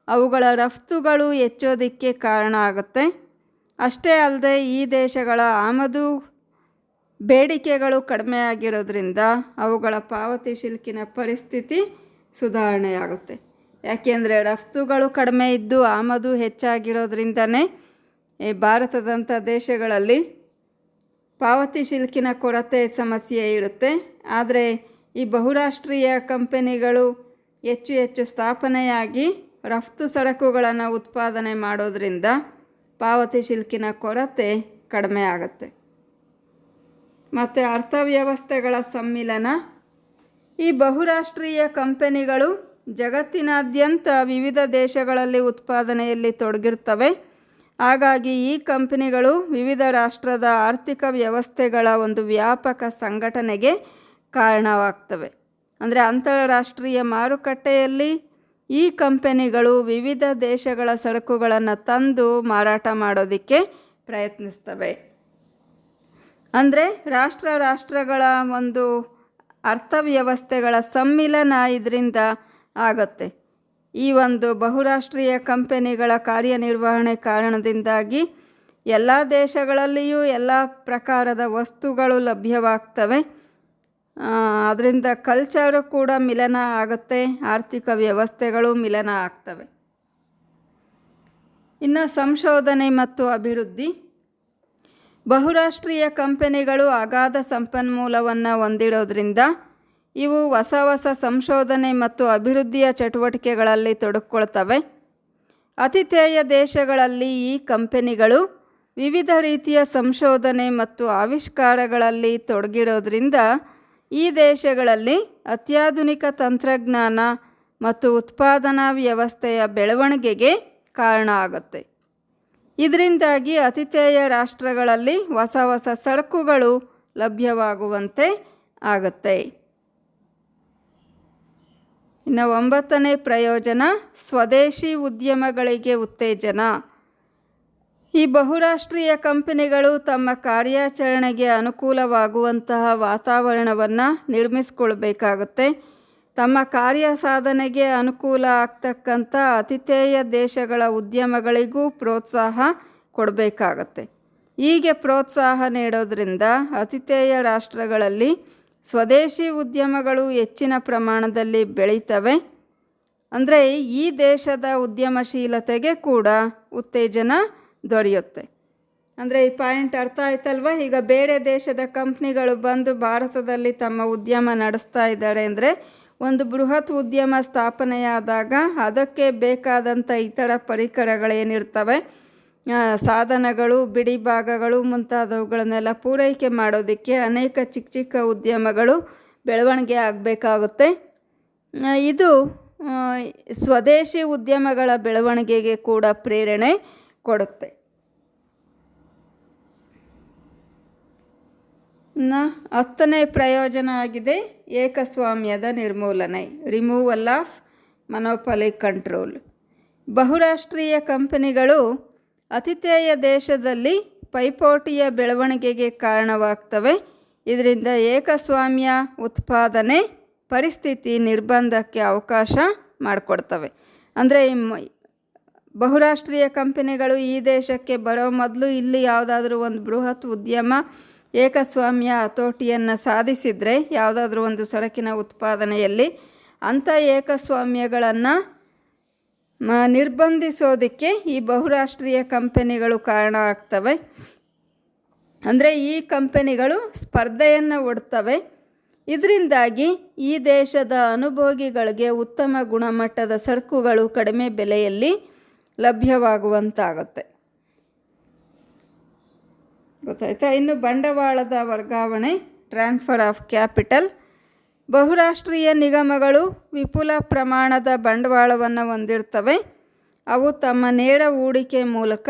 ಅವುಗಳ ರಫ್ತುಗಳು ಹೆಚ್ಚೋದಕ್ಕೆ ಕಾರಣ ಆಗುತ್ತೆ. ಅಷ್ಟೇ ಅಲ್ಲದೆ ಈ ದೇಶಗಳ ಆಮದು ಬೇಡಿಕೆಗಳು ಕಡಿಮೆ ಆಗಿರೋದ್ರಿಂದ ಅವುಗಳ ಪಾವತಿ ಶಿಲ್ಕಿನ ಪರಿಸ್ಥಿತಿ ಸುಧಾರಣೆಯಾಗುತ್ತೆ. ಯಾಕೆಂದರೆ ರಫ್ತುಗಳು ಕಡಿಮೆ ಇದ್ದು ಆಮದು ಹೆಚ್ಚಾಗಿರೋದ್ರಿಂದನೇ ಭಾರತದಂಥ ದೇಶಗಳಲ್ಲಿ ಪಾವತಿ ಶಿಲ್ಕಿನ ಕೊರತೆ ಸಮಸ್ಯೆ ಇರುತ್ತೆ. ಆದರೆ ಈ ಬಹುರಾಷ್ಟ್ರೀಯ ಕಂಪನಿಗಳು ಹೆಚ್ಚು ಹೆಚ್ಚು ಸ್ಥಾಪನೆಯಾಗಿ ರಫ್ತು ಸರಕುಗಳನ್ನು ಉತ್ಪಾದನೆ ಮಾಡೋದ್ರಿಂದ ಪಾವತಿ ಶಿಲ್ಕಿನ ಕೊರತೆ ಕಡಿಮೆ ಆಗುತ್ತೆ. ಮತ್ತು ಅರ್ಥವ್ಯವಸ್ಥೆಗಳ ಸಮ್ಮಿಲನ. ಈ ಬಹುರಾಷ್ಟ್ರೀಯ ಕಂಪನಿಗಳು ಜಗತ್ತಿನಾದ್ಯಂತ ವಿವಿಧ ದೇಶಗಳಲ್ಲಿ ಉತ್ಪಾದನೆಯಲ್ಲಿ ತೊಡಗಿರ್ತವೆ. ಹಾಗಾಗಿ ಈ ಕಂಪನಿಗಳು ವಿವಿಧ ರಾಷ್ಟ್ರದ ಆರ್ಥಿಕ ವ್ಯವಸ್ಥೆಗಳ ಒಂದು ವ್ಯಾಪಕ ಸಂಘಟನೆಗೆ ಕಾರಣವಾಗ್ತವೆ. ಅಂದರೆ ಅಂತಾರಾಷ್ಟ್ರೀಯ ಮಾರುಕಟ್ಟೆಯಲ್ಲಿ ಈ ಕಂಪನಿಗಳು ವಿವಿಧ ದೇಶಗಳ ಸರಕುಗಳನ್ನು ತಂದು ಮಾರಾಟ ಮಾಡೋದಕ್ಕೆ ಪ್ರಯತ್ನಿಸ್ತವೆ. ಅಂದರೆ ರಾಷ್ಟ್ರಗಳ ಒಂದು ಅರ್ಥವ್ಯವಸ್ಥೆಗಳ ಸಮ್ಮಿಲನ ಇದರಿಂದ ಆಗುತ್ತೆ. ಈ ಒಂದು ಬಹುರಾಷ್ಟ್ರೀಯ ಕಂಪನಿಗಳ ಕಾರ್ಯನಿರ್ವಹಣೆ ಕಾರಣದಿಂದಾಗಿ ಎಲ್ಲ ದೇಶಗಳಲ್ಲಿಯೂ ಎಲ್ಲ ಪ್ರಕಾರದ ವಸ್ತುಗಳು ಲಭ್ಯವಾಗ್ತವೆ. ಅದರಿಂದ ಕಲ್ಚರು ಕೂಡ ಮಿಲನ ಆಗುತ್ತೆ, ಆರ್ಥಿಕ ವ್ಯವಸ್ಥೆಗಳು ಮಿಲನ ಆಗ್ತವೆ. ಇನ್ನು ಸಂಶೋಧನೆ ಮತ್ತು ಅಭಿವೃದ್ಧಿ. ಬಹುರಾಷ್ಟ್ರೀಯ ಕಂಪನಿಗಳು ಅಗಾಧ ಸಂಪನ್ಮೂಲವನ್ನು ಹೊಂದಿರೋದ್ರಿಂದ ಇವು ಹೊಸ ಹೊಸ ಸಂಶೋಧನೆ ಮತ್ತು ಅಭಿವೃದ್ಧಿಯ ಚಟುವಟಿಕೆಗಳಲ್ಲಿ ತೊಡಗಿಕೊಳ್ತವೆ. ಆತಿಥೇಯ ದೇಶಗಳಲ್ಲಿ ಈ ಕಂಪನಿಗಳು ವಿವಿಧ ರೀತಿಯ ಸಂಶೋಧನೆ ಮತ್ತು ಆವಿಷ್ಕಾರಗಳಲ್ಲಿ ತೊಡಗಿರೋದ್ರಿಂದ ಈ ದೇಶಗಳಲ್ಲಿ ಅತ್ಯಾಧುನಿಕ ತಂತ್ರಜ್ಞಾನ ಮತ್ತು ಉತ್ಪಾದನಾ ವ್ಯವಸ್ಥೆಯ ಬೆಳವಣಿಗೆಗೆ ಕಾರಣ ಆಗುತ್ತೆ. ಇದರಿಂದಾಗಿ ಆತಿಥೇಯ ರಾಷ್ಟ್ರಗಳಲ್ಲಿ ಹೊಸ ಹೊಸ ಸರಕುಗಳು ಲಭ್ಯವಾಗುವಂತೆ ಆಗುತ್ತೆ. ಇನ್ನು 9ನೇ ಪ್ರಯೋಜನ ಸ್ವದೇಶಿ ಉದ್ಯಮಗಳಿಗೆ ಉತ್ತೇಜನ. ಈ ಬಹುರಾಷ್ಟ್ರೀಯ ಕಂಪನಿಗಳು ತಮ್ಮ ಕಾರ್ಯಾಚರಣೆಗೆ ಅನುಕೂಲವಾಗುವಂತಹ ವಾತಾವರಣವನ್ನು ನಿರ್ಮಿಸಿಕೊಳ್ಬೇಕಾಗುತ್ತೆ. ತಮ್ಮ ಕಾರ್ಯ ಸಾಧನೆಗೆ ಅನುಕೂಲ ಆಗ್ತಕ್ಕಂಥ ಆತಿಥೇಯ ದೇಶಗಳ ಉದ್ಯಮಗಳಿಗೂ ಪ್ರೋತ್ಸಾಹ ಕೊಡಬೇಕಾಗತ್ತೆ. ಹೀಗೆ ಪ್ರೋತ್ಸಾಹ ನೀಡೋದ್ರಿಂದ ಆತಿಥೇಯ ರಾಷ್ಟ್ರಗಳಲ್ಲಿ ಸ್ವದೇಶಿ ಉದ್ಯಮಗಳು ಹೆಚ್ಚಿನ ಪ್ರಮಾಣದಲ್ಲಿ ಬೆಳೀತವೆ. ಅಂದರೆ ಈ ದೇಶದ ಉದ್ಯಮಶೀಲತೆಗೆ ಕೂಡ ಉತ್ತೇಜನ ದೊರೆಯುತ್ತೆ. ಅಂದರೆ ಈ ಪಾಯಿಂಟ್ ಅರ್ಥ ಆಯ್ತಲ್ವ? ಈಗ ಬೇರೆ ದೇಶದ ಕಂಪ್ನಿಗಳು ಬಂದು ಭಾರತದಲ್ಲಿ ತಮ್ಮ ಉದ್ಯಮ ನಡೆಸ್ತಾ ಇದ್ದಾರೆ ಅಂದರೆ ಒಂದು ಬೃಹತ್ ಉದ್ಯಮ ಸ್ಥಾಪನೆಯಾದಾಗ ಅದಕ್ಕೆ ಬೇಕಾದಂಥ ಇತರ ಪರಿಕರಗಳೇನಿರ್ತವೆ, ಸಾಧನಗಳು, ಬಿಡಿ ಭಾಗಗಳು ಮುಂತಾದವುಗಳನ್ನೆಲ್ಲ ಪೂರೈಕೆ ಮಾಡೋದಕ್ಕೆ ಅನೇಕ ಚಿಕ್ಕ ಚಿಕ್ಕ ಉದ್ಯಮಗಳು ಬೆಳವಣಿಗೆ ಆಗಬೇಕಾಗುತ್ತೆ. ಇದು ಸ್ವದೇಶಿ ಉದ್ಯಮಗಳ ಬೆಳವಣಿಗೆಗೆ ಕೂಡ ಪ್ರೇರಣೆ ಕೊಡುತ್ತೆ. ಇನ್ನು 10ನೇ ಪ್ರಯೋಜನ ಆಗಿದೆ ಏಕಸ್ವಾಮ್ಯದ ನಿರ್ಮೂಲನೆ, ರಿಮೂವಲ್ ಆಫ್ ಮೊನೊಪೊಲಿ ಕಂಟ್ರೋಲ್. ಬಹುರಾಷ್ಟ್ರೀಯ ಕಂಪನಿಗಳು ಆತಿಥೇಯ ದೇಶದಲ್ಲಿ ಪೈಪೋಟಿಯ ಬೆಳವಣಿಗೆಗೆ ಕಾರಣವಾಗ್ತವೆ. ಇದರಿಂದ ಏಕಸ್ವಾಮ್ಯ ಉತ್ಪಾದನೆ ಪರಿಸ್ಥಿತಿ ನಿರ್ಬಂಧಕ್ಕೆ ಅವಕಾಶ ಮಾಡಿಕೊಡ್ತವೆ. ಅಂದರೆ ಬಹುರಾಷ್ಟ್ರೀಯ ಕಂಪನಿಗಳು ಈ ದೇಶಕ್ಕೆ ಬರೋ ಮೊದಲು ಇಲ್ಲಿ ಯಾವುದಾದ್ರೂ ಒಂದು ಬೃಹತ್ ಉದ್ಯಮ ಏಕಸ್ವಾಮ್ಯ ಹತೋಟಿಯನ್ನು ಸಾಧಿಸಿದರೆ ಯಾವುದಾದ್ರೂ ಒಂದು ಸರಕಿನ ಉತ್ಪಾದನೆಯಲ್ಲಿ ಅಂಥ ಏಕಸ್ವಾಮ್ಯಗಳನ್ನು ನಿರ್ಬಂಧಿಸೋದಕ್ಕೆ ಈ ಬಹುರಾಷ್ಟ್ರೀಯ ಕಂಪನಿಗಳು ಕಾರಣ ಆಗ್ತವೆ. ಅಂದರೆ ಈ ಕಂಪನಿಗಳು ಸ್ಪರ್ಧೆಯನ್ನು ಒಡ್ತವೆ. ಇದರಿಂದಾಗಿ ಈ ದೇಶದ ಅನುಭೋಗಿಗಳಿಗೆ ಉತ್ತಮ ಗುಣಮಟ್ಟದ ಸರಕುಗಳು ಕಡಿಮೆ ಬೆಲೆಯಲ್ಲಿ ಲಭ್ಯವಾಗುವಂತಾಗುತ್ತೆ. ಗೊತ್ತಾಯ್ತಾ? ಇನ್ನು ಬಂಡವಾಳದ ವರ್ಗಾವಣೆ, ಟ್ರಾನ್ಸ್ಫರ್ ಆಫ್ ಕ್ಯಾಪಿಟಲ್. ಬಹುರಾಷ್ಟ್ರೀಯ ನಿಗಮಗಳು ವಿಪುಲ ಪ್ರಮಾಣದ ಬಂಡವಾಳವನ್ನು ಹೊಂದಿರ್ತವೆ. ಅವು ತಮ್ಮ ನೇರ ಹೂಡಿಕೆ ಮೂಲಕ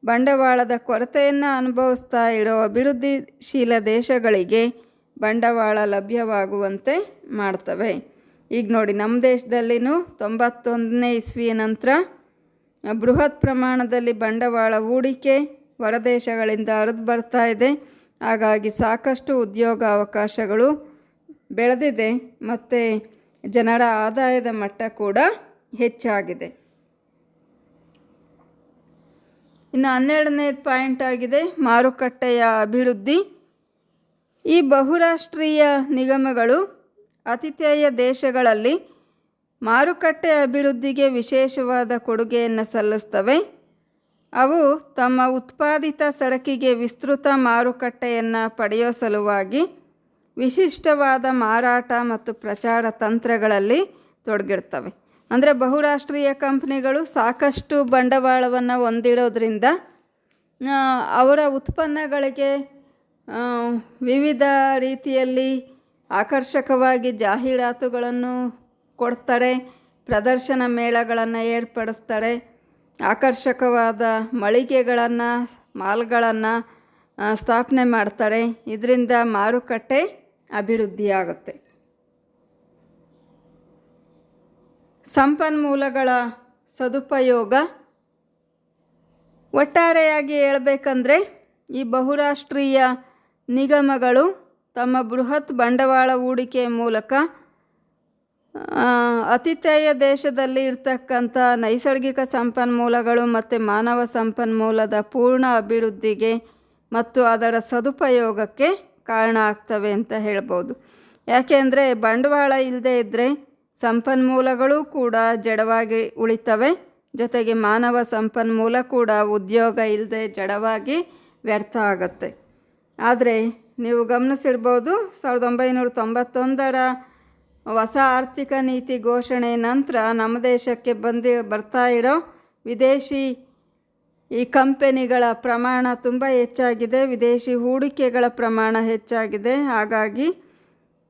ಬಂಡವಾಳದ ಕೊರತೆಯನ್ನು ಅನುಭವಿಸ್ತಾ ಇರೋ ಅಭಿವೃದ್ಧಿಶೀಲ ದೇಶಗಳಿಗೆ ಬಂಡವಾಳ ಲಭ್ಯವಾಗುವಂತೆ ಮಾಡ್ತವೆ. ಈಗ ನೋಡಿ, ನಮ್ಮ ದೇಶದಲ್ಲಿನೂ 91ನೇ ಇಸ್ವಿಯ ನಂತರ ಬೃಹತ್ ಪ್ರಮಾಣದಲ್ಲಿ ಬಂಡವಾಳ ಹೂಡಿಕೆ ಹೊರದೇಶಗಳಿಂದ ಹರಿದು ಬರ್ತಾ ಇದೆ. ಹಾಗಾಗಿ ಸಾಕಷ್ಟು ಉದ್ಯೋಗ ಅವಕಾಶಗಳು ಬೆಳೆದಿದೆ ಮತ್ತು ಜನರ ಆದಾಯದ ಮಟ್ಟ ಕೂಡ ಹೆಚ್ಚಾಗಿದೆ. ಇನ್ನು 12ನೇ ಪಾಯಿಂಟ್ ಆಗಿದೆ ಮಾರುಕಟ್ಟೆಯ ಅಭಿವೃದ್ಧಿ. ಈ ಬಹುರಾಷ್ಟ್ರೀಯ ನಿಗಮಗಳು ಆತಿಥೇಯ ದೇಶಗಳಲ್ಲಿ ಮಾರುಕಟ್ಟೆ ಅಭಿವೃದ್ಧಿಗೆ ವಿಶೇಷವಾದ ಕೊಡುಗೆಯನ್ನು ಸಲ್ಲಿಸ್ತವೆ. ಅವು ತಮ್ಮ ಉತ್ಪಾದಿತ ಸರಕಿಗೆ ವಿಸ್ತೃತ ಮಾರುಕಟ್ಟೆಯನ್ನು ಪಡೆಯೋ ಸಲುವಾಗಿ ವಿಶಿಷ್ಟವಾದ ಮಾರಾಟ ಮತ್ತು ಪ್ರಚಾರ ತಂತ್ರಗಳಲ್ಲಿ ತೊಡಗಿರ್ತವೆ. ಅಂದರೆ ಬಹುರಾಷ್ಟ್ರೀಯ ಕಂಪ್ನಿಗಳು ಸಾಕಷ್ಟು ಬಂಡವಾಳವನ್ನು ಹೊಂದಿರೋದ್ರಿಂದ ಅವರ ಉತ್ಪನ್ನಗಳಿಗೆ ವಿವಿಧ ರೀತಿಯಲ್ಲಿ ಆಕರ್ಷಕವಾಗಿ ಜಾಹೀರಾತುಗಳನ್ನು ಕೊಡ್ತಾರೆ, ಪ್ರದರ್ಶನ ಮೇಳಗಳನ್ನು ಏರ್ಪಡಿಸ್ತಾರೆ, ಆಕರ್ಷಕವಾದ ಮಳಿಗೆಗಳನ್ನು, ಮಾಲ್ಗಳನ್ನು ಸ್ಥಾಪನೆ ಮಾಡ್ತಾರೆ. ಇದರಿಂದ ಮಾರುಕಟ್ಟೆ ಅಭಿವೃದ್ಧಿಯಾಗುತ್ತೆ. ಸಂಪನ್ಮೂಲಗಳ ಸದುಪಯೋಗ. ಒಟ್ಟಾರೆಯಾಗಿ ಹೇಳಬೇಕಂದ್ರೆ ಈ ಬಹುರಾಷ್ಟ್ರೀಯ ನಿಗಮಗಳು ತಮ್ಮ ಬೃಹತ್ ಬಂಡವಾಳ ಹೂಡಿಕೆ ಮೂಲಕ ಆತಿಥೇಯ ದೇಶದಲ್ಲಿ ಇರ್ತಕ್ಕಂಥ ನೈಸರ್ಗಿಕ ಸಂಪನ್ಮೂಲಗಳು ಮತ್ತು ಮಾನವ ಸಂಪನ್ಮೂಲದ ಪೂರ್ಣ ಅಭಿವೃದ್ಧಿಗೆ ಮತ್ತು ಅದರ ಸದುಪಯೋಗಕ್ಕೆ ಕಾರಣ ಆಗ್ತವೆ ಅಂತ ಹೇಳ್ಬೋದು. ಯಾಕೆಂದರೆ ಬಂಡವಾಳ ಇಲ್ಲದೇ ಇದ್ದರೆ ಸಂಪನ್ಮೂಲಗಳು ಕೂಡ ಜಡವಾಗಿ ಉಳಿತವೆ, ಜೊತೆಗೆ ಮಾನವ ಸಂಪನ್ಮೂಲ ಕೂಡ ಉದ್ಯೋಗ ಇಲ್ಲದೆ ಜಡವಾಗಿ ವ್ಯರ್ಥ ಆಗುತ್ತೆ. ಆದರೆ ನೀವು ಗಮನಿಸಿರ್ಬೋದು 1991ರ ಹೊಸ ಆರ್ಥಿಕ ನೀತಿ ಘೋಷಣೆ ನಂತರ ನಮ್ಮ ದೇಶಕ್ಕೆ ಬರ್ತಾ ಇರೋ ವಿದೇಶಿ ಈ ಕಂಪೆನಿಗಳ ಪ್ರಮಾಣ ತುಂಬ ಹೆಚ್ಚಾಗಿದೆ, ವಿದೇಶಿ ಹೂಡಿಕೆಗಳ ಪ್ರಮಾಣ ಹೆಚ್ಚಾಗಿದೆ. ಹಾಗಾಗಿ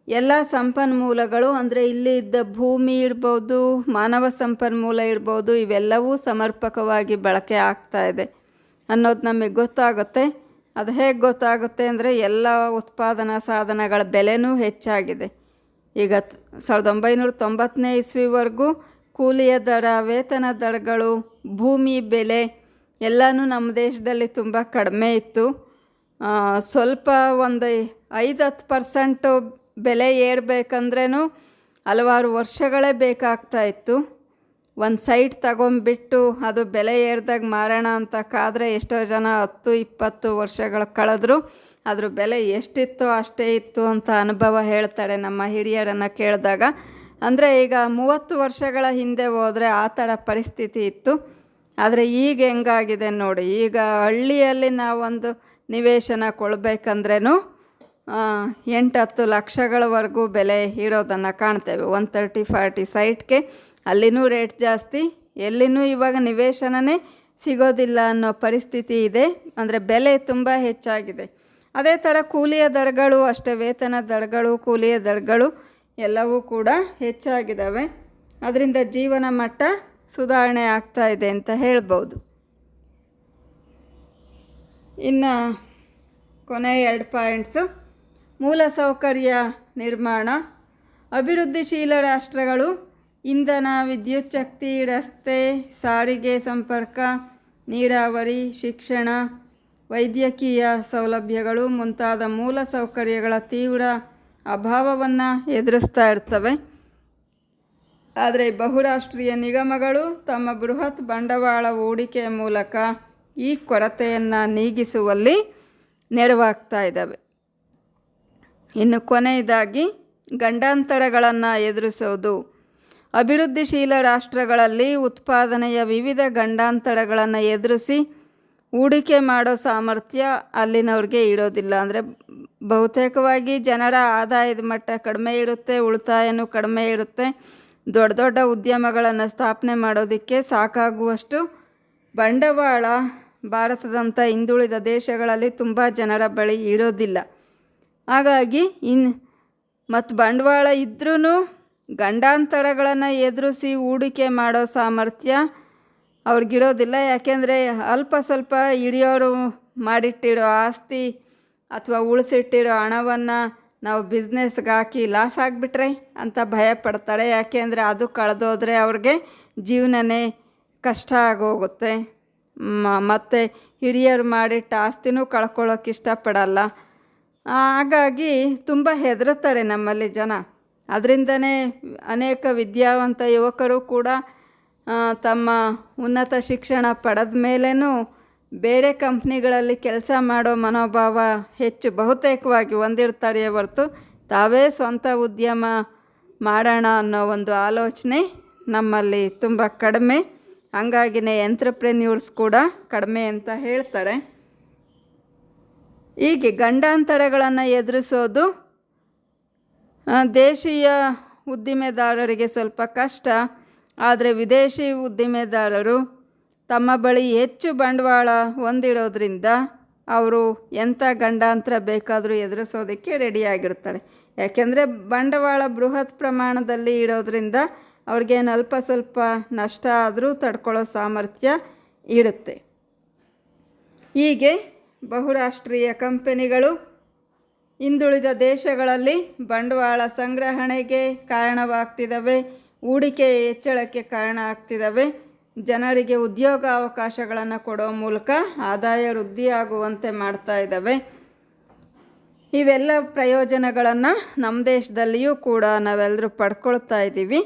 ಎಲ್ಲ ಸಂಪನ್ಮೂಲಗಳು ಅಂದರೆ ಇಲ್ಲಿ ಇದ್ದ ಭೂಮಿ ಇರ್ಬೋದು, ಮಾನವ ಸಂಪನ್ಮೂಲ ಇರ್ಬೋದು, ಇವೆಲ್ಲವೂ ಸಮರ್ಪಕವಾಗಿ ಬಳಕೆ ಆಗ್ತಾ ಇದೆ ಅನ್ನೋದು ನಮಗೆ ಗೊತ್ತಾಗುತ್ತೆ. ಅದು ಹೇಗೆ ಗೊತ್ತಾಗುತ್ತೆ ಅಂದರೆ ಎಲ್ಲ ಉತ್ಪಾದನಾ ಸಾಧನಗಳ ಬೆಲೆನೂ ಹೆಚ್ಚಾಗಿದೆ. ಈಗ 1990ನೇ ಇಸ್ವಿವರೆಗೂ ಕೂಲಿಯ ದರ, ವೇತನ ದರಗಳು, ಭೂಮಿ ಬೆಲೆ ಎಲ್ಲನೂ ನಮ್ಮ ದೇಶದಲ್ಲಿ ತುಂಬ ಕಡಿಮೆ ಇತ್ತು. ಸ್ವಲ್ಪ ಒಂದು 5-10% ಬೆಲೆ ಏರಬೇಕಂದ್ರೂ ಹಲವಾರು ವರ್ಷಗಳೇ ಬೇಕಾಗ್ತಾ ಇತ್ತು. ಒಂದು ಸೈಟ್ ತಗೊಂಬಿಟ್ಟು ಅದು ಬೆಲೆ ಏರಿದಾಗ ಮಾರೋಣ ಅಂತ ಕಾದರೆ ಎಷ್ಟೋ ಜನ 10-20 ವರ್ಷಗಳು ಕಳೆದ್ರು ಅದ್ರ ಬೆಲೆ ಎಷ್ಟಿತ್ತೋ ಅಷ್ಟೇ ಇತ್ತು ಅಂತ ಅನುಭವ ಹೇಳ್ತಾರೆ ನಮ್ಮ ಹಿರಿಯರನ್ನು ಕೇಳಿದಾಗ. ಅಂದರೆ ಈಗ 30 ವರ್ಷಗಳ ಹಿಂದೆ ಹೋದರೆ ಆ ಥರ ಪರಿಸ್ಥಿತಿ ಇತ್ತು. ಆದರೆ ಈಗ ಹೆಂಗಾಗಿದೆ ನೋಡಿ, ಈಗ ಹಳ್ಳಿಯಲ್ಲಿ ನಾವೊಂದು ನಿವೇಶನ ಕೊಡಬೇಕಂದ್ರೂ 8-10 ಲಕ್ಷಗಳವರೆಗೂ ಬೆಲೆ ಇರೋದನ್ನು ಕಾಣ್ತೇವೆ. 130-40 ಸೈಟ್ಗೆ ಅಲ್ಲಿನೂ ರೇಟ್ ಜಾಸ್ತಿ, ಎಲ್ಲಿನೂ ಇವಾಗ ನಿವೇಶನನೇ ಸಿಗೋದಿಲ್ಲ ಅನ್ನೋ ಪರಿಸ್ಥಿತಿ ಇದೆ. ಅಂದರೆ ಬೆಲೆ ತುಂಬ ಹೆಚ್ಚಾಗಿದೆ. ಅದೇ ಥರ ಕೂಲಿಯ ದರಗಳು ಅಷ್ಟೇ, ವೇತನ ದರಗಳು, ಕೂಲಿಯ ದರಗಳು ಎಲ್ಲವೂ ಕೂಡ ಹೆಚ್ಚಾಗಿದ್ದಾವೆ. ಅದರಿಂದ ಜೀವನ ಮಟ್ಟ ಸುಧಾರಣೆ ಆಗ್ತಾ ಇದೆ ಅಂತ ಹೇಳ್ಬೋದು. ಇನ್ನು ಕೊನೆಯ 2 ಪಾಯಿಂಟ್ಸು. ಮೂಲಸೌಕರ್ಯ ನಿರ್ಮಾಣ. ಅಭಿವೃದ್ಧಿಶೀಲ ರಾಷ್ಟ್ರಗಳು ಇಂಧನ, ವಿದ್ಯುತ್ ಶಕ್ತಿ, ರಸ್ತೆ, ಸಾರಿಗೆ ಸಂಪರ್ಕ, ನೀರಾವರಿ, ಶಿಕ್ಷಣ, ವೈದ್ಯಕೀಯ ಸೌಲಭ್ಯಗಳು ಮುಂತಾದ ಮೂಲಸೌಕರ್ಯಗಳ ತೀವ್ರ ಅಭಾವವನ್ನು ಎದುರಿಸ್ತಾ ಇರ್ತವೆ. ಆದರೆ ಬಹುರಾಷ್ಟ್ರೀಯ ನಿಗಮಗಳು ತಮ್ಮ ಬೃಹತ್ ಬಂಡವಾಳ ಹೂಡಿಕೆಯ ಮೂಲಕ ಈ ಕೊರತೆಯನ್ನು ನೀಗಿಸುವಲ್ಲಿ ನೆರವಾಗ್ತಾ ಇದ್ದಾವೆ. ಇನ್ನು ಕೊನೆಯದಾಗಿ ಗಂಡಾಂತರಗಳನ್ನು ಎದುರಿಸೋದು. ಅಭಿವೃದ್ಧಿಶೀಲ ರಾಷ್ಟ್ರಗಳಲ್ಲಿ ಉತ್ಪಾದನೆಯ ವಿವಿಧ ಗಂಡಾಂತರಗಳನ್ನು ಎದುರಿಸಿ ಹೂಡಿಕೆ ಮಾಡೋ ಸಾಮರ್ಥ್ಯ ಅಲ್ಲಿನವ್ರಿಗೆ ಇರೋದಿಲ್ಲ. ಅಂದರೆ ಬಹುತೇಕವಾಗಿ ಜನರ ಆದಾಯದ ಮಟ್ಟ ಕಡಿಮೆ ಇರುತ್ತೆ, ಉಳಿತಾಯನೂ ಕಡಿಮೆ ಇರುತ್ತೆ. ದೊಡ್ಡ ದೊಡ್ಡ ಉದ್ಯಮಗಳನ್ನು ಸ್ಥಾಪನೆ ಮಾಡೋದಕ್ಕೆ ಸಾಕಾಗುವಷ್ಟು ಬಂಡವಾಳ ಭಾರತದಂಥ ಹಿಂದುಳಿದ ದೇಶಗಳಲ್ಲಿ ತುಂಬ ಜನರ ಬಳಿ ಇರೋದಿಲ್ಲ. ಹಾಗಾಗಿ ಮತ್ತು ಬಂಡವಾಳ ಇದ್ರೂ ಗಂಡಾಂತರಗಳನ್ನು ಎದುರಿಸಿ ಹೂಡಿಕೆ ಮಾಡೋ ಸಾಮರ್ಥ್ಯ ಅವ್ರಿಗಿರೋದಿಲ್ಲ. ಯಾಕೆಂದರೆ ಅಲ್ಪ ಸ್ವಲ್ಪ ಹಿರಿಯೋರು ಮಾಡಿಟ್ಟಿರೋ ಆಸ್ತಿ ಅಥವಾ ಉಳಿಸಿಟ್ಟಿರೋ ಹಣವನ್ನು ನಾವು ಬಿಸ್ನೆಸ್ಗೆ ಹಾಕಿ ಲಾಸ್ ಆಗಿಬಿಟ್ರೆ ಅಂತ ಭಯ ಪಡ್ತಾರೆ. ಯಾಕೆಂದರೆ ಅದು ಕಳೆದೋದ್ರೆ ಅವ್ರಿಗೆ ಜೀವನನೇ ಕಷ್ಟ ಆಗೋಗುತ್ತೆ. ಮತ್ತು ಹಿರಿಯರು ಮಾಡಿಟ್ಟ ಆಸ್ತಿನೂ ಕಳ್ಕೊಳ್ಳೋಕೆ ಇಷ್ಟಪಡಲ್ಲ. ಹಾಗಾಗಿ ತುಂಬ ಹೆದರುತ್ತಾರೆ ನಮ್ಮಲ್ಲಿ ಜನ. ಅದರಿಂದನೇ ಅನೇಕ ವಿದ್ಯಾವಂತ ಯುವಕರು ಕೂಡ ತಮ್ಮ ಉನ್ನತ ಶಿಕ್ಷಣ ಪಡೆದ ಮೇಲೇನೂ ಬೇರೆ ಕಂಪ್ನಿಗಳಲ್ಲಿ ಕೆಲಸ ಮಾಡೋ ಮನೋಭಾವ ಹೆಚ್ಚು ಬಹುತೇಕವಾಗಿ ಹೊಂದಿರ್ತಾರೆ ಹೊರತು ತಾವೇ ಸ್ವಂತ ಉದ್ಯಮ ಮಾಡೋಣ ಅನ್ನೋ ಒಂದು ಆಲೋಚನೆ ನಮ್ಮಲ್ಲಿ ತುಂಬ ಕಡಿಮೆ. ಹಂಗಾಗಿನೇ ಎಂಟ್ರಪ್ರೆನ್ಯೂರ್ಸ್ ಕೂಡ ಕಡಿಮೆ ಅಂತ ಹೇಳ್ತಾರೆ. ಹೀಗೆ ಗಂಡಾಂತರಗಳನ್ನು ಎದುರಿಸೋದು ದೇಶೀಯ ಉದ್ದಿಮೆದಾರರಿಗೆ ಸ್ವಲ್ಪ ಕಷ್ಟ. ಆದರೆ ವಿದೇಶಿ ಉದ್ದಿಮೆದಾರರು ತಮ್ಮ ಬಳಿ ಹೆಚ್ಚು ಬಂಡವಾಳ ಹೊಂದಿರೋದ್ರಿಂದ ಅವರು ಎಂಥ ಗಂಡಾಂತರ ಬೇಕಾದರೂ ಎದುರಿಸೋದಕ್ಕೆ ರೆಡಿಯಾಗಿರ್ತಾರೆ. ಯಾಕೆಂದರೆ ಬಂಡವಾಳ ಬೃಹತ್ ಪ್ರಮಾಣದಲ್ಲಿ ಇರೋದ್ರಿಂದ ಅವ್ರಿಗೇನು ಅಲ್ಪ ಸ್ವಲ್ಪ ನಷ್ಟ ಆದರೂ ತಡ್ಕೊಳ್ಳೋ ಸಾಮರ್ಥ್ಯ ಇರುತ್ತೆ. ಹೀಗೆ ಬಹುರಾಷ್ಟ್ರೀಯ ಕಂಪನಿಗಳು ಹಿಂದುಳಿದ ದೇಶಗಳಲ್ಲಿ ಬಂಡವಾಳ ಸಂಗ್ರಹಣೆಗೆ ಕಾರಣವಾಗ್ತಿದ್ದಾವೆ, ಹೂಡಿಕೆ ಹೆಚ್ಚಳಕ್ಕೆ ಕಾರಣ ಆಗ್ತಿದ್ದಾವೆ, ಜನರಿಗೆ ಉದ್ಯೋಗ ಅವಕಾಶಗಳನ್ನು ಕೊಡೋ ಮೂಲಕ ಆದಾಯ ವೃದ್ಧಿಯಾಗುವಂತೆ ಮಾಡ್ತಾ ಇದ್ದಾವೆ. ಇವೆಲ್ಲ ಪ್ರಯೋಜನಗಳನ್ನು ನಮ್ಮ ದೇಶದಲ್ಲಿಯೂ ಕೂಡ ನಾವೆಲ್ಲರೂ ಪಡ್ಕೊಳ್ತಾ ಇದ್ದೀವಿ.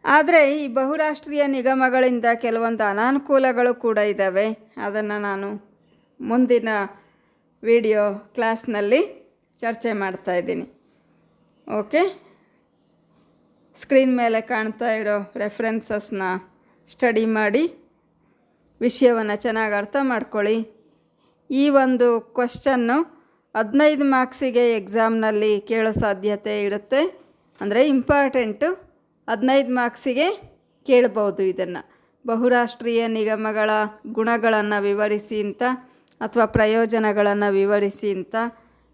ಆದರೆ ಈ ಬಹುರಾಷ್ಟ್ರೀಯ ನಿಗಮಗಳಿಂದ ಕೆಲವೊಂದು ಅನಾನುಕೂಲಗಳು ಕೂಡ ಇದ್ದಾವೆ. ಅದನ್ನು ನಾನು ಮುಂದಿನ ವಿಡಿಯೋ ಕ್ಲಾಸ್ನಲ್ಲಿ ಚರ್ಚೆ ಮಾಡ್ತಾಯಿದ್ದೀನಿ. ಓಕೆ, ಸ್ಕ್ರೀನ್ ಮೇಲೆ ಕಾಣ್ತಾ ಇರೋ ರೆಫರೆನ್ಸಸ್ನ ಸ್ಟಡಿ ಮಾಡಿ ವಿಷಯವನ್ನು ಚೆನ್ನಾಗಿ ಅರ್ಥ ಮಾಡ್ಕೊಳ್ಳಿ. ಈ ಒಂದು ಕ್ವಶ್ಚನ್ನು 15 ಮಾರ್ಕ್ಸಿಗೆ ಎಕ್ಸಾಮ್ನಲ್ಲಿ ಕೇಳೋ ಸಾಧ್ಯತೆ ಇರುತ್ತೆ. ಅಂದರೆ ಇಂಪಾರ್ಟೆಂಟು, 15 ಮಾರ್ಕ್ಸಿಗೆ ಕೇಳ್ಬೋದು. ಇದನ್ನು ಬಹುರಾಷ್ಟ್ರೀಯ ನಿಗಮಗಳ ಗುಣಗಳನ್ನು ವಿವರಿಸಿ ಅಂತ, ಅಥವಾ ಪ್ರಯೋಜನಗಳನ್ನು ವಿವರಿಸಿ ಅಂತ,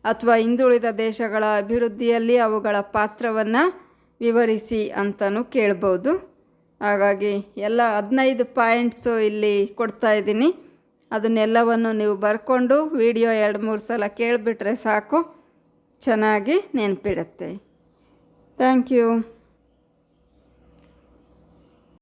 ಅಥವಾ ಹಿಂದುಳಿದ ದೇಶಗಳ ಅಭಿವೃದ್ಧಿಯಲ್ಲಿ ಅವುಗಳ ಪಾತ್ರವನ್ನು ವಿವರಿಸಿ ಅಂತಲೂ ಕೇಳ್ಬೋದು. ಹಾಗಾಗಿ ಎಲ್ಲ 15 ಪಾಯಿಂಟ್ಸು ಇಲ್ಲಿ ಕೊಡ್ತಾ ಇದ್ದೀನಿ. ಅದನ್ನೆಲ್ಲವನ್ನು ನೀವು ಬರ್ಕೊಂಡು ವಿಡಿಯೋ 2-3 ಸಲ ಕೇಳಿಬಿಟ್ರೆ ಸಾಕು, ಚೆನ್ನಾಗಿ ನೆನಪಿಡುತ್ತೆ. Thank you.